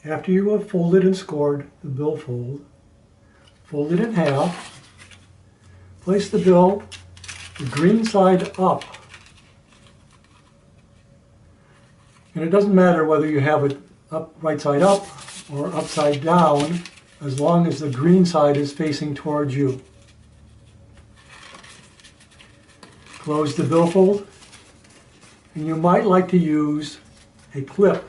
After you have folded and scored the billfold, fold it in half, place the bill the green side up. And it doesn't matter whether you have it up, right side up or upside down, as long as the green side is facing towards you. Close the billfold, and you might like to use a clip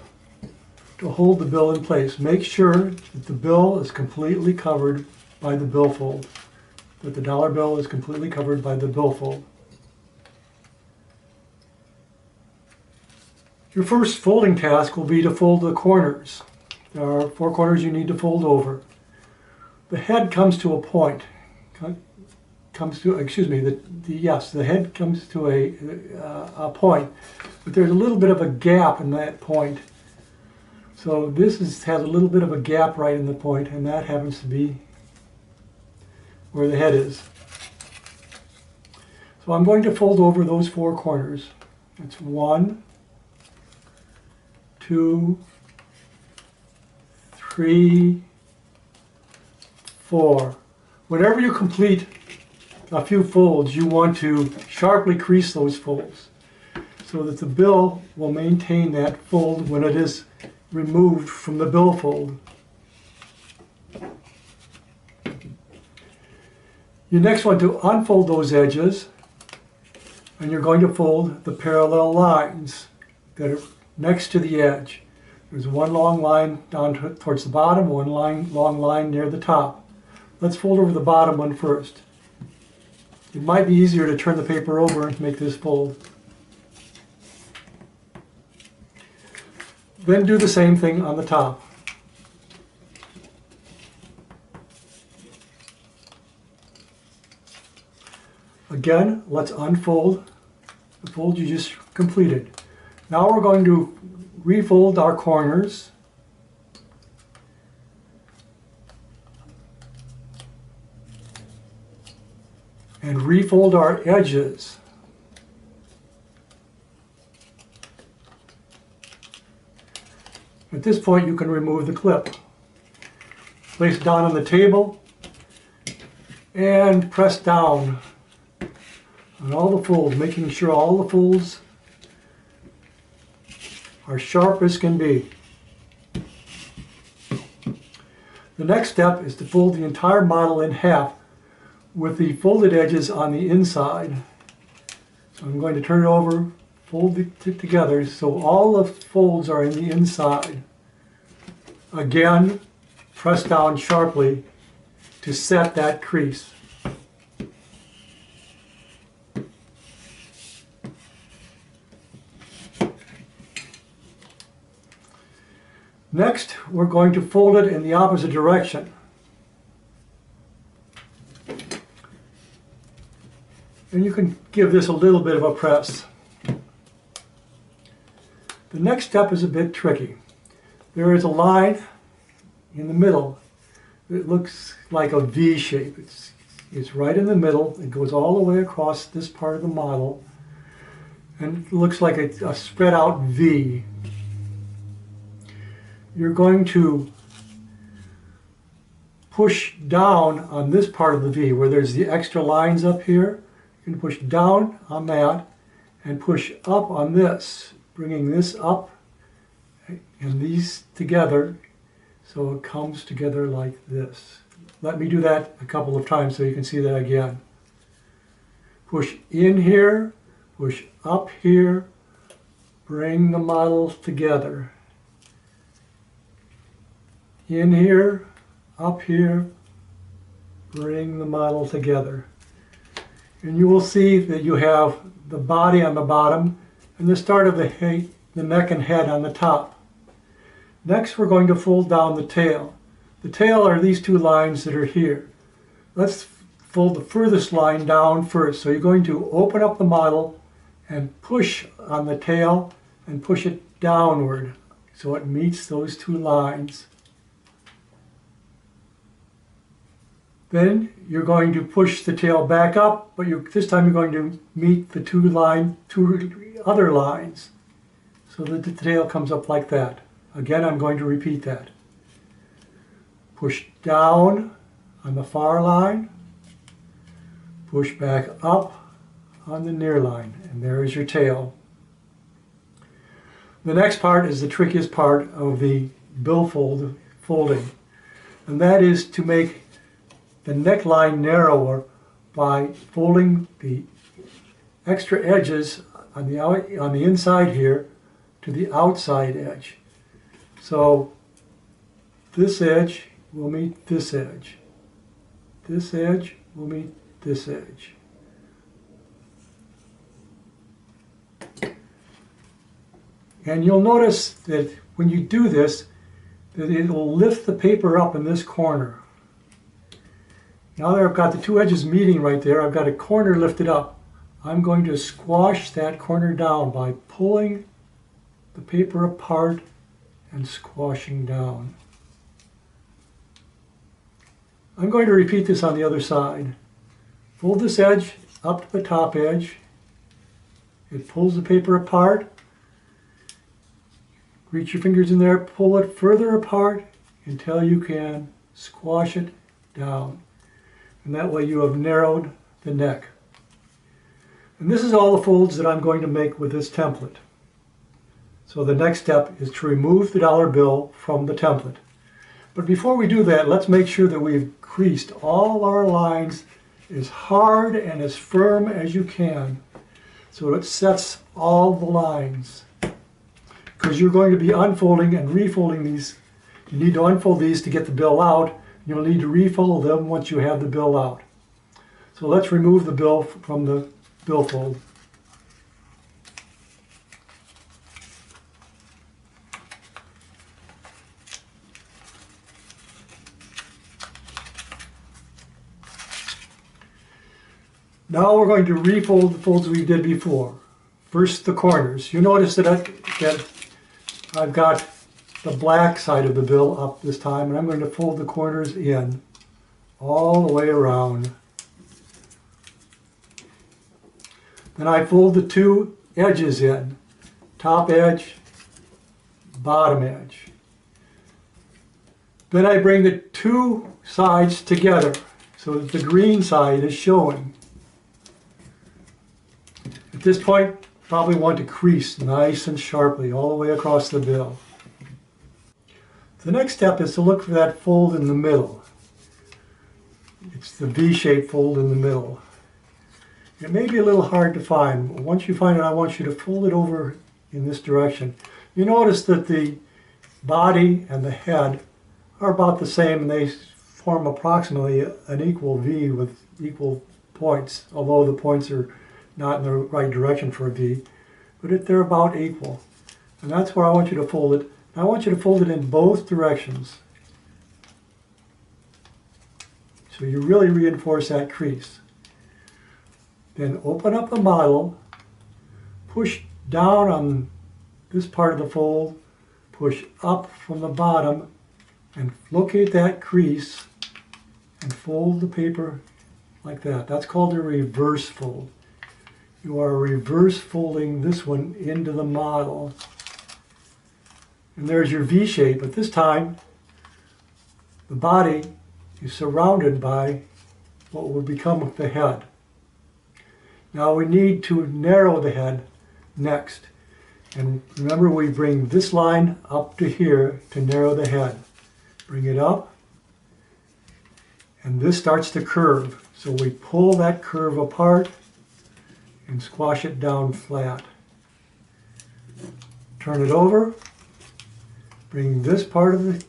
to hold the bill in place. Make sure that the bill is completely covered by the billfold, that the dollar bill is completely covered by the billfold. Your first folding task will be to fold the corners. There are 4 corners you need to fold over. The head comes to a point. The head comes to a point, but there's a little bit of a gap in that point. So this has a little bit of a gap right in the point, and that happens to be where the head is. So I'm going to fold over those 4 corners. It's 1, 2, 3, 4. Whenever you complete a few folds, you want to sharply crease those folds so that the bill will maintain that fold when it is removed from the billfold. You next want to unfold those edges, and you're going to fold the parallel lines that are next to the edge. There's one long line down towards the bottom, one long line near the top. Let's fold over the bottom one first. It might be easier to turn the paper over and make this fold. Then do the same thing on the top. Again, let's unfold the fold you just completed. Now we're going to refold our corners and refold our edges. At this point, you can remove the clip. Place it down on the table and press down on all the folds, making sure all the folds are sharp as can be. The next step is to fold the entire model in half with the folded edges on the inside. So I'm going to turn it over, fold it together so all the folds are in the inside. Again, press down sharply to set that crease. Next, we're going to fold it in the opposite direction. And you can give this a little bit of a press. The next step is a bit tricky. There is a line in the middle that looks like a V shape. It's right in the middle. It goes all the way across this part of the model and it looks like a spread out V. You're going to push down on this part of the V where there's the extra lines up here. You can push down on that and push up on this, bringing this up and these together so it comes together like this. Let me do that a couple of times so you can see that again. Push in here, push up here, bring the model together. In here, up here, bring the model together. And you will see that you have the body on the bottom and the start of the neck and head on the top. Next, we're going to fold down the tail. The tail are these 2 lines that are here. Let's fold the furthest line down first. So you're going to open up the model and push on the tail and push it downward so it meets those 2 lines. Then you're going to push the tail back up, but this time you're going to meet the 2 other lines so that the tail comes up like that. Again, I'm going to repeat that. push down on the far line, push back up on the near line, and there is your tail. The next part is the trickiest part of the billfold folding, and that is to make the neckline narrower by folding the extra edges on the inside here to the outside edge. So this edge will meet this edge. This edge will meet this edge. And you'll notice that when you do this, that it will lift the paper up in this corner. Now that I've got the two edges meeting right there, I've got a corner lifted up. I'm going to squash that corner down by pulling the paper apart and squashing down. I'm going to repeat this on the other side. Fold this edge up to the top edge. It pulls the paper apart. Reach your fingers in there, pull it further apart until you can squash it down. And that way you have narrowed the neck. And this is all the folds that I'm going to make with this template. So the next step is to remove the dollar bill from the template. But before we do that, let's make sure that we've creased all our lines as hard and as firm as you can so it sets all the lines. Because you're going to be unfolding and refolding these. You need to unfold these to get the bill out. You'll need to refold them once you have the bill out. So let's remove the bill from the billfold. Now we're going to refold the folds we did before. First, the corners. You notice that I've got the black side of the bill up this time, and I'm going to fold the corners in all the way around. Then I fold the two edges in, top edge, bottom edge. Then I bring the two sides together so that the green side is showing. At this point, probably want to crease nice and sharply all the way across the bill. The next step is to look for that fold in the middle. It's the V-shaped fold in the middle. It may be a little hard to find, but once you find it, I want you to fold it over in this direction. You notice that the body and the head are about the same, and they form approximately an equal V with equal points, although the points are not in the right direction for a V, but they're about equal. And that's where I want you to fold it. I want you to fold it in both directions. So you really reinforce that crease. Then open up the model, push down on this part of the fold, push up from the bottom, and locate that crease and fold the paper like that. That's called a reverse fold. You are reverse folding this one into the model. And there's your V shape, but this time the body is surrounded by what will become the head. Now we need to narrow the head next. And remember, we bring this line up to here to narrow the head. Bring it up, and this starts to curve. So we pull that curve apart and squash it down flat. Turn it over. Bring this part of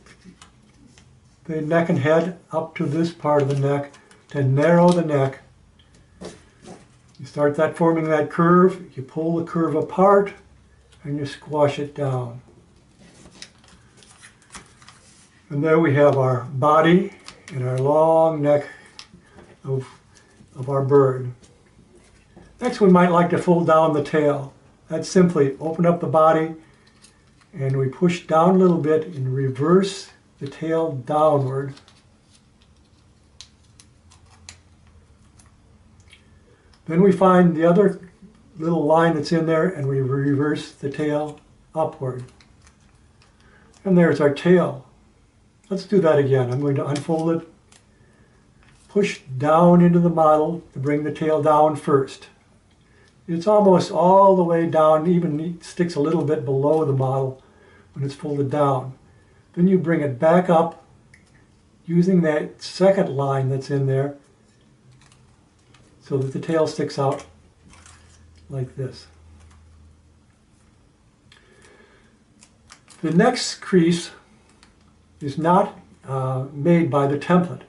the neck and head up to this part of the neck to narrow the neck. You start that forming that curve, you pull the curve apart, and you squash it down. And there we have our body and our long neck of our bird. Next, we might like to fold down the tail. That's simply open up the body, and we push down a little bit and reverse the tail downward. Then we find the other little line that's in there, and we reverse the tail upward. And there's our tail. Let's do that again. I'm going to unfold it, push down into the model to bring the tail down first. It's almost all the way down, even sticks a little bit below the model when it's folded down. Then you bring it back up using that second line that's in there so that the tail sticks out like this. The next crease is not made by the template,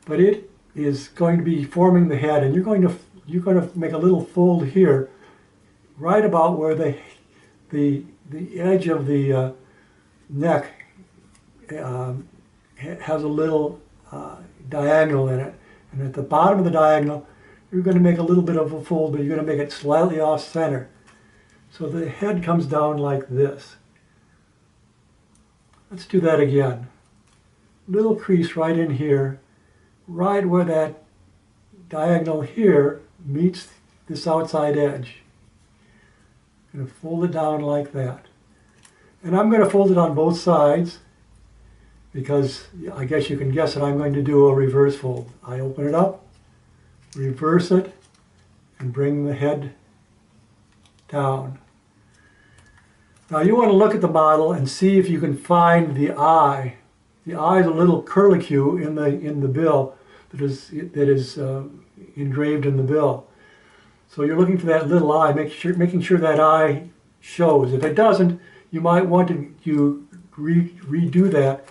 but it is going to be forming the head, and you're going to make a little fold here, right about where the edge of the neck has a little diagonal in it, and at the bottom of the diagonal you're going to make a little bit of a fold, but you're going to make it slightly off center, so the head comes down like this. Let's do that again. Little crease right in here, right where that diagonal here meets this outside edge. I'm going to fold it down like that. And I'm going to fold it on both sides because I guess you can guess that I'm going to do a reverse fold. I open it up, reverse it, and bring the head down. Now you want to look at the model and see if you can find the eye. The eye is a little curlicue in the bill that is engraved in the bill. So you're looking for that little eye, making sure that eye shows. If it doesn't, you might want to redo that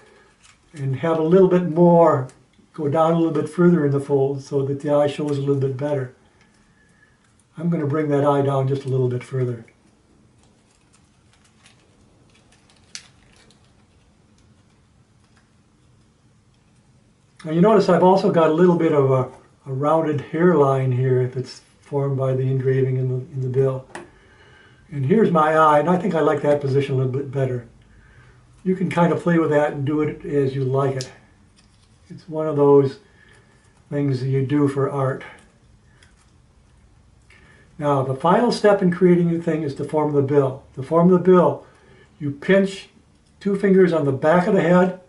and have a little bit more, go down a little bit further in the fold so that the eye shows a little bit better. I'm going to bring that eye down just a little bit further. Now you notice I've also got a little bit of a rounded hairline here if it's formed by the engraving in the bill. And here's my eye, and I think I like that position a little bit better. You can kind of play with that and do it as you like it. It's one of those things that you do for art. Now the final step in creating the thing is to form the bill. To form the bill, you pinch 2 fingers on the back of the head,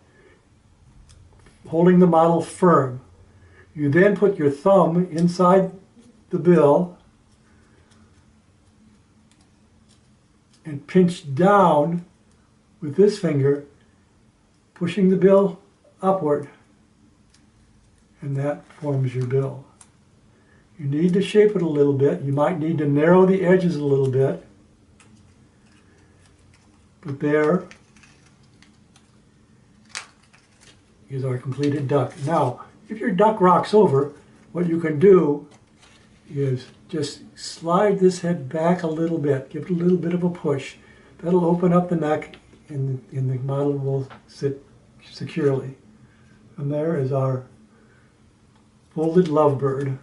holding the model firm. You then put your thumb inside the bill and pinch down with this finger, pushing the bill upward, and that forms your bill. You need to shape it a little bit. You might need to narrow the edges a little bit, but there is our completed duck. Now, if your duck rocks over, what you can do is just slide this head back a little bit, give it a little bit of a push. That'll open up the neck and the model will sit securely. And there is our folded lovebird.